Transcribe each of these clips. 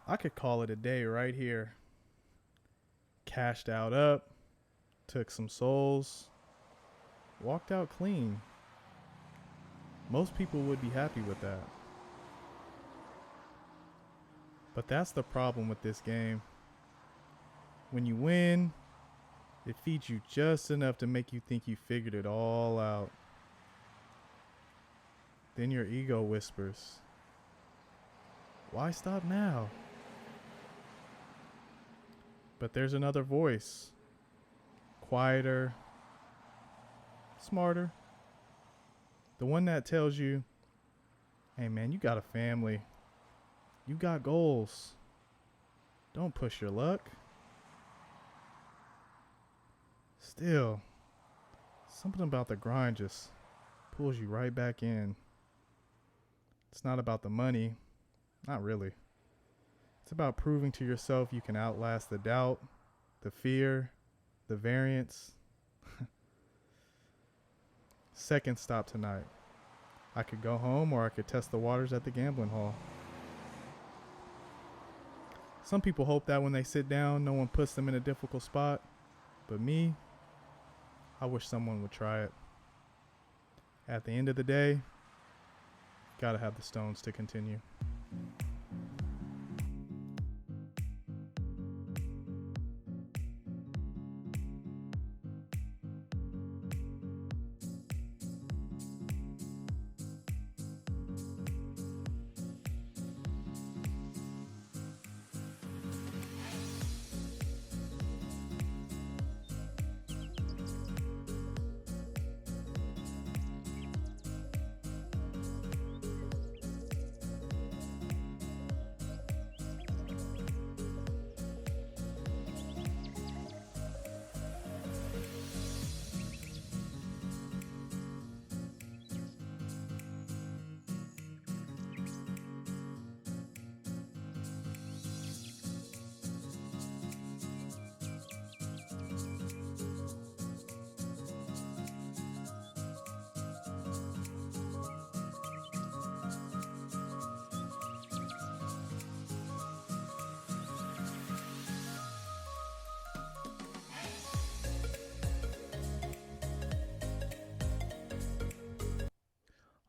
I could call it a day right here. Cashed out up, took some souls, walked out clean. Most people would be happy with that. But that's the problem with this game. When you win, it feeds you just enough to make you think you figured it all out. Then your ego whispers, why stop now? But there's another voice, quieter, smarter. The one that tells you, hey man, you got a family. You got goals. Don't push your luck. Still, something about the grind just pulls you right back in. It's not about the money. Not really. It's about proving to yourself you can outlast the doubt, the fear, the variance. Second stop tonight. I could go home or I could test the waters at the gambling hall. Some people hope that when they sit down, no one puts them in a difficult spot. But me, I wish someone would try it. At the end of the day, gotta have the stones to continue.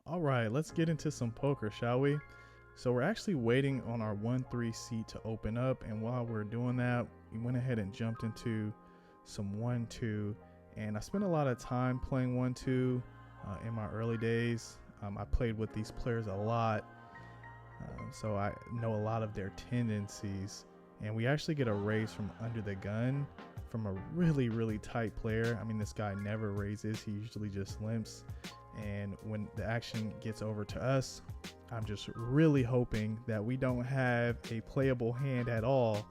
All right, let's get into some poker, shall we? So we're actually waiting on our 1-3 seat to open up, and while we're doing that, we went ahead and jumped into some 1-2, and I spent a lot of time playing 1-2 in my early days. I played with these players a lot, so I know a lot of their tendencies, and we actually get a raise from under the gun from a really, really tight player. I mean, this guy never raises, he usually just limps. And when the action gets over to us, I'm just really hoping that we don't have a playable hand at all,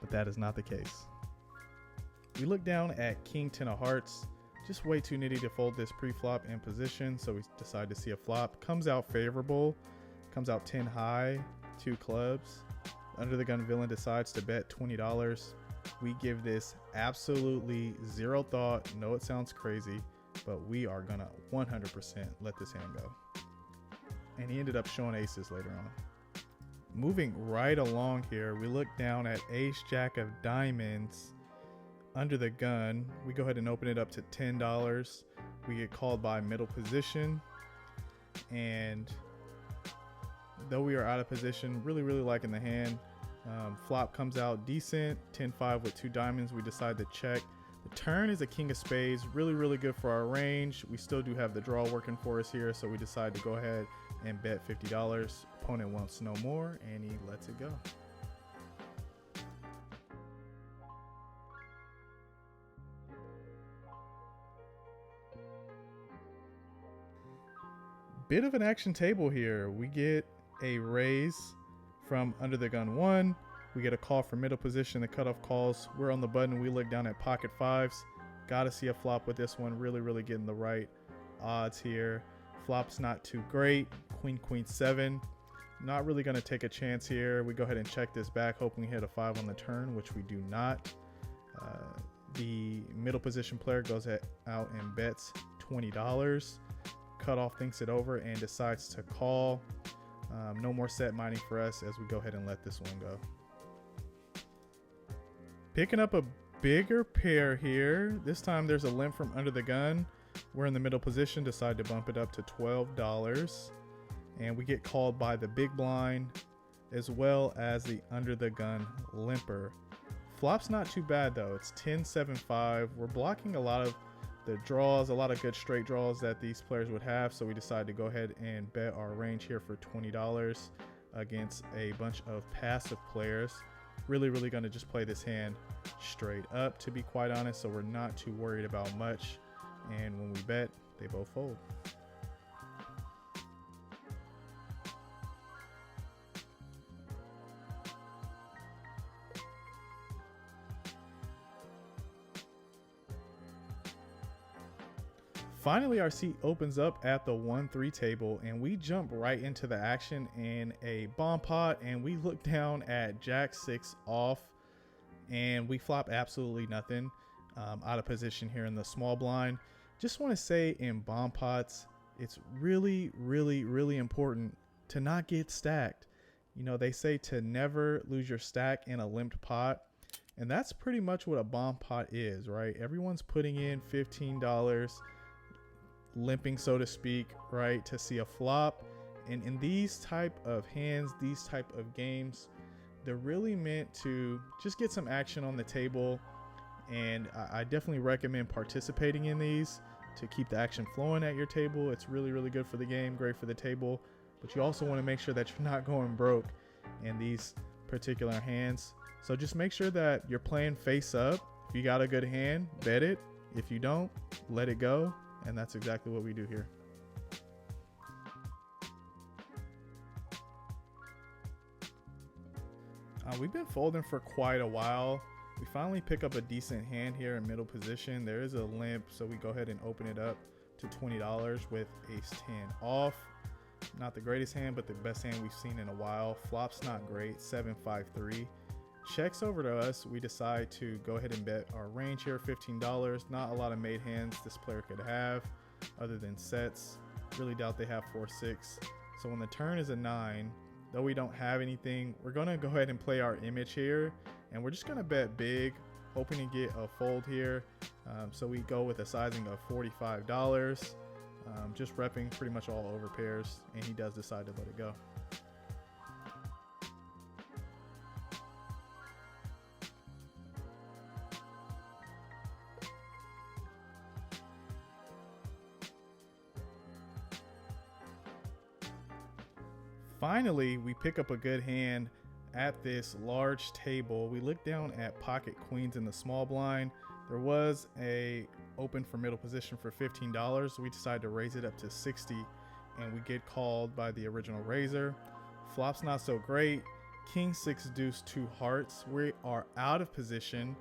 but that is not the case. We look down at King 10 of Hearts, just way too nitty to fold this pre-flop in position, so we decide to see a flop. Comes out favorable, comes out 10 high, 2 clubs. Under the gun villain decides to bet $20. We give this absolutely zero thought. No, it sounds crazy, but we are gonna 100% let this hand go. And he ended up showing aces later on. Moving right along here, we look down at ace jack of diamonds under the gun. We go ahead and open it up to $10. We get called by middle position, and though we are out of position, really liking the hand. Flop comes out decent, 10-5 with 2 diamonds. We decide to check. The turn is a king of spades, really good for our range. We still do have the draw working for us here, so we decide to go ahead and bet $50. Opponent wants no more, and he lets it go. Bit of an action table here. We get a raise from under the gun 1. We get a call for middle position. The cutoff calls. We're on the button. We look down at pocket 5s. Gotta see a flop with this one. Really getting the right odds here. Flop's not too great. Queen 7. Not really gonna take a chance here. We go ahead and check this back, hoping we hit a 5 on the turn, which we do not. The middle position player goes out and bets $20. Cutoff thinks it over and decides to call. No more set mining for us as we go ahead and let this one go. Picking up a bigger pair here. This time there's a limp from under the gun. We're in the middle position, decide to bump it up to $12. And we get called by the big blind as well as the under the gun limper. Flop's not too bad though. It's 10-7-5. We're blocking a lot of the draws, a lot of good straight draws that these players would have. So we decided to go ahead and bet our range here for $20 against a bunch of passive players. Really going to just play this hand straight up, to be quite honest. So we're not too worried about much. And when we bet, they both fold. Finally, our seat opens up at the 1-3 table, and we jump right into the action in a bomb pot, and we look down at Jack 6 off, and we flop absolutely nothing. Out of position here in the small blind. Just want to say, in bomb pots, it's really important to not get stacked. You know, they say to never lose your stack in a limped pot, and that's pretty much what a bomb pot is, right? Everyone's putting in $15, limping, so to speak, right, to see a flop. And in these type of hands, these type of games, they're really meant to just get some action on the table. And I definitely recommend participating in these to keep the action flowing at your table. It's really good for the game, great for the table, but you also want to make sure that you're not going broke in these particular hands. So just make sure that you're playing face up. If you got a good hand, bet it. If you don't, let it go. And that's exactly what we do here. We've been folding for quite a while. We finally pick up a decent hand here in middle position. There is a limp, so we go ahead and open it up to $20 with ace 10 off. Not the greatest hand, but the best hand we've seen in a while. Flop's not great, 7-5-3. Checks over to us. We decide to go ahead and bet our range here, $15. Not a lot of made hands this player could have other than sets. Really doubt they have 4-6. So when the turn is a 9, though we don't have anything, we're going to go ahead and play our image here. And we're just going to bet big, hoping to get a fold here. So we go with a sizing of $45. Just repping pretty much all over pairs. And he does decide to let it go. Finally, we pick up a good hand at this large table. We look down at pocket queens in the small blind. There was a open for middle position for $15. So we decided to raise it up to 60, and we get called by the original raiser. Flop's not so great. King 6 deuce 2 hearts. We are out of position,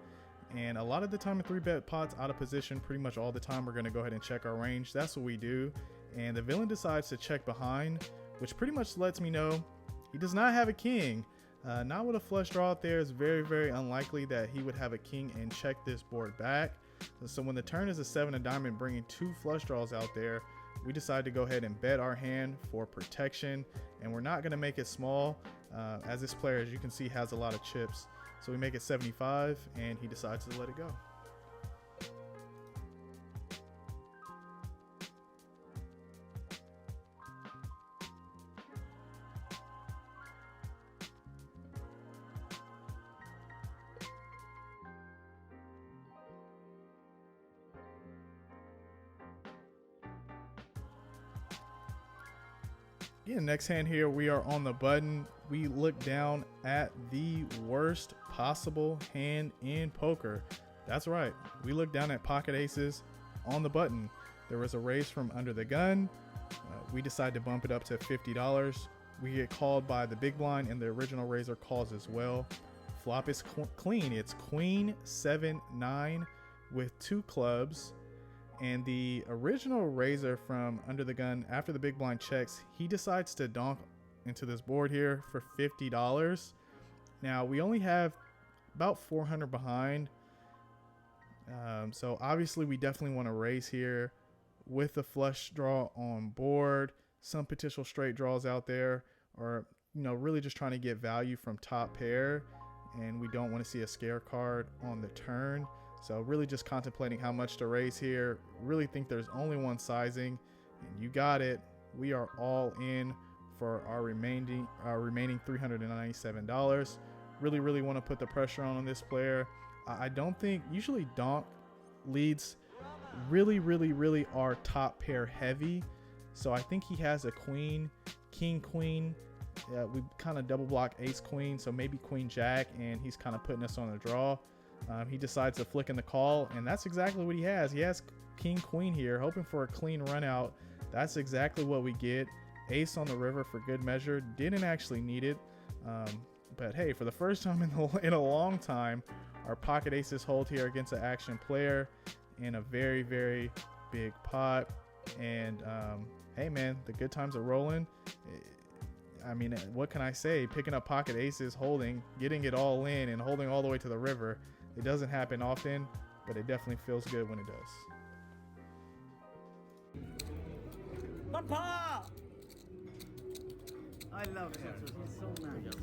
and a lot of the time in 3-bet pots, out of position pretty much all the time. We're going to go ahead and check our range. That's what we do. And the villain decides to check behind, which pretty much lets me know he does not have a king. Not with a flush draw out there. It's very unlikely that he would have a king and check this board back. So when the turn is a 7 of diamond, bringing 2 flush draws out there, we decide to go ahead and bet our hand for protection. And we're not going to make it small, as this player, as you can see, has a lot of chips. So we make it 75, and he decides to let it go. Yeah, next hand here, we are on the button. We look down at the worst possible hand in poker. That's right, we look down at pocket aces on the button. There was a raise from under the gun. We decide to bump it up to $50. We get called by the big blind, and the original raiser calls as well. Flop is clean. It's queen 7-9 with 2 clubs. And the original raiser from under the gun, after the big blind checks, he decides to donk into this board here for $50. Now we only have about 400 behind. So obviously we definitely want to raise here with the flush draw on board, some potential straight draws out there, or, you know, really just trying to get value from top pair. and we don't want to see a scare card on the turn. So really just contemplating how much to raise here. Really think there's only one sizing, and you got it. We are all in for our remaining $397. Really want to put the pressure on this player. I don't think, usually donk leads really are top pair heavy. So I think he has a queen, king, queen. We kind of double block ace, queen, so maybe queen, jack, and he's kind of putting us on a draw. He decides to flick in the call, and that's exactly what he has. He has king, queen here, hoping for a clean run out. That's exactly what we get. Ace on the river for good measure. Didn't actually need it, but hey, for the first time in a long time, our pocket aces hold here against an action player in a very big pot. And hey man, the good times are rolling. I mean, what can I say? Picking up pocket aces, holding, getting it all in, and holding all the way to the river. It doesn't happen often, but it definitely feels good when it does. Papa! I love him. He's so nice.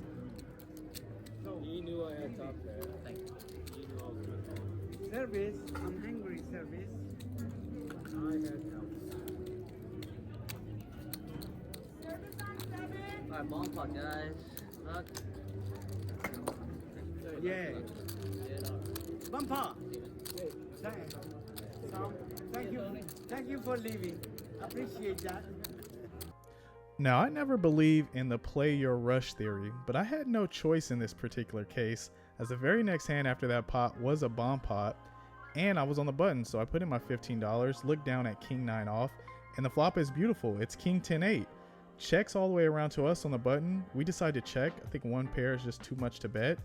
He knew I had top there. Thank you. He knew I was going to call. Service. I'm hungry, service. I had top. Alright, ball pot, guys. Look. Yeah. Bumper. Thank you for leaving. Appreciate that. Now, I never believe in the play your rush theory, but I had no choice in this particular case, as the very next hand after that pot was a bomb pot, and I was on the button, so I put in my $15, looked down at king 9 off, and the flop is beautiful. It's king 10-8. Checks all the way around to us on the button. We decide to check. I think one pair is just too much to bet.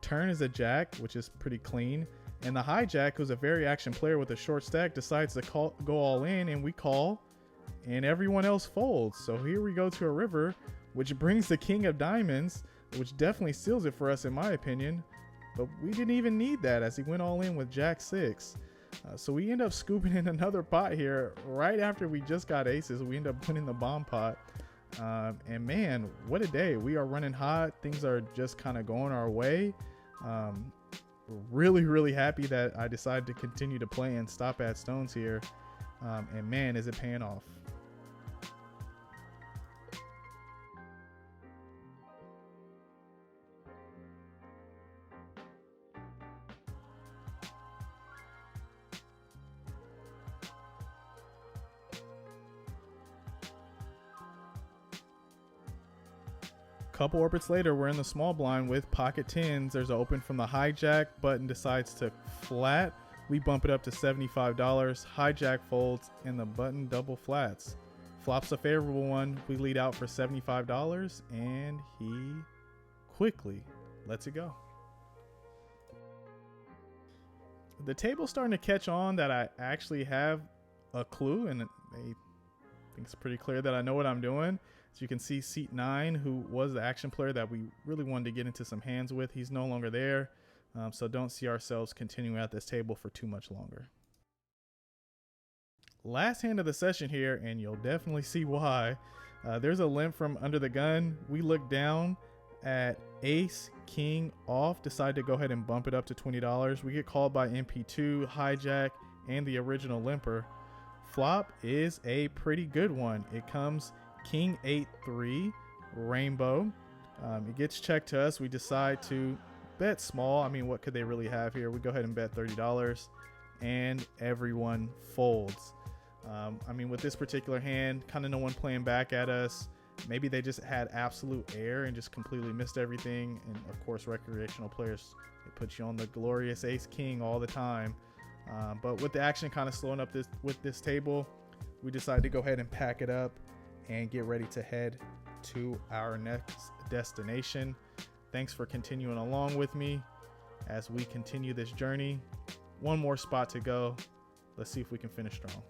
Turn is a jack, which is pretty clean, and the hijack, who's a very action player with a short stack, decides to go all in, and we call, and everyone else folds. So here we go to a river, which brings the king of diamonds, which definitely seals it for us in my opinion, but we didn't even need that as he went all in with jack 6. So we end up scooping in another pot here right after we just got aces. We end up winning the bomb pot, and man, what a day. We are running hot. Things are just kind of going our way. Really happy that I decided to continue to play and stop at stones here, and man, is it paying off. Couple orbits later, we're in the small blind with pocket tens. There's an open from the hijack. Button decides to flat. We bump it up to $75. Hijack folds, and the button double flats. Flop's a favorable one. We lead out for $75, and he quickly lets it go. The table's starting to catch on that I actually have a clue, and they think it's pretty clear that I know what I'm doing. So you can see seat 9, who was the action player that we really wanted to get into some hands with. He's no longer there, so don't see ourselves continuing at this table for too much longer. Last hand of the session here, and you'll definitely see why. There's a limp from under the gun. We look down at ace, king off, decide to go ahead and bump it up to $20. We get called by MP2, hijack, and the original limper. Flop is a pretty good one. It comes king 8-3 rainbow. It gets checked to us. We decide to bet small. I mean, what could they really have here? We go ahead and bet $30, and everyone folds. I mean, with this particular hand, kind of no one playing back at us. Maybe they just had absolute air and just completely missed everything. And of course, recreational players, it puts you on the glorious ace king all the time. But with the action kind of slowing up with this table, we decide to go ahead and pack it up and get ready to head to our next destination. Thanks for continuing along with me as we continue this journey. One more spot to go. Let's see if we can finish strong.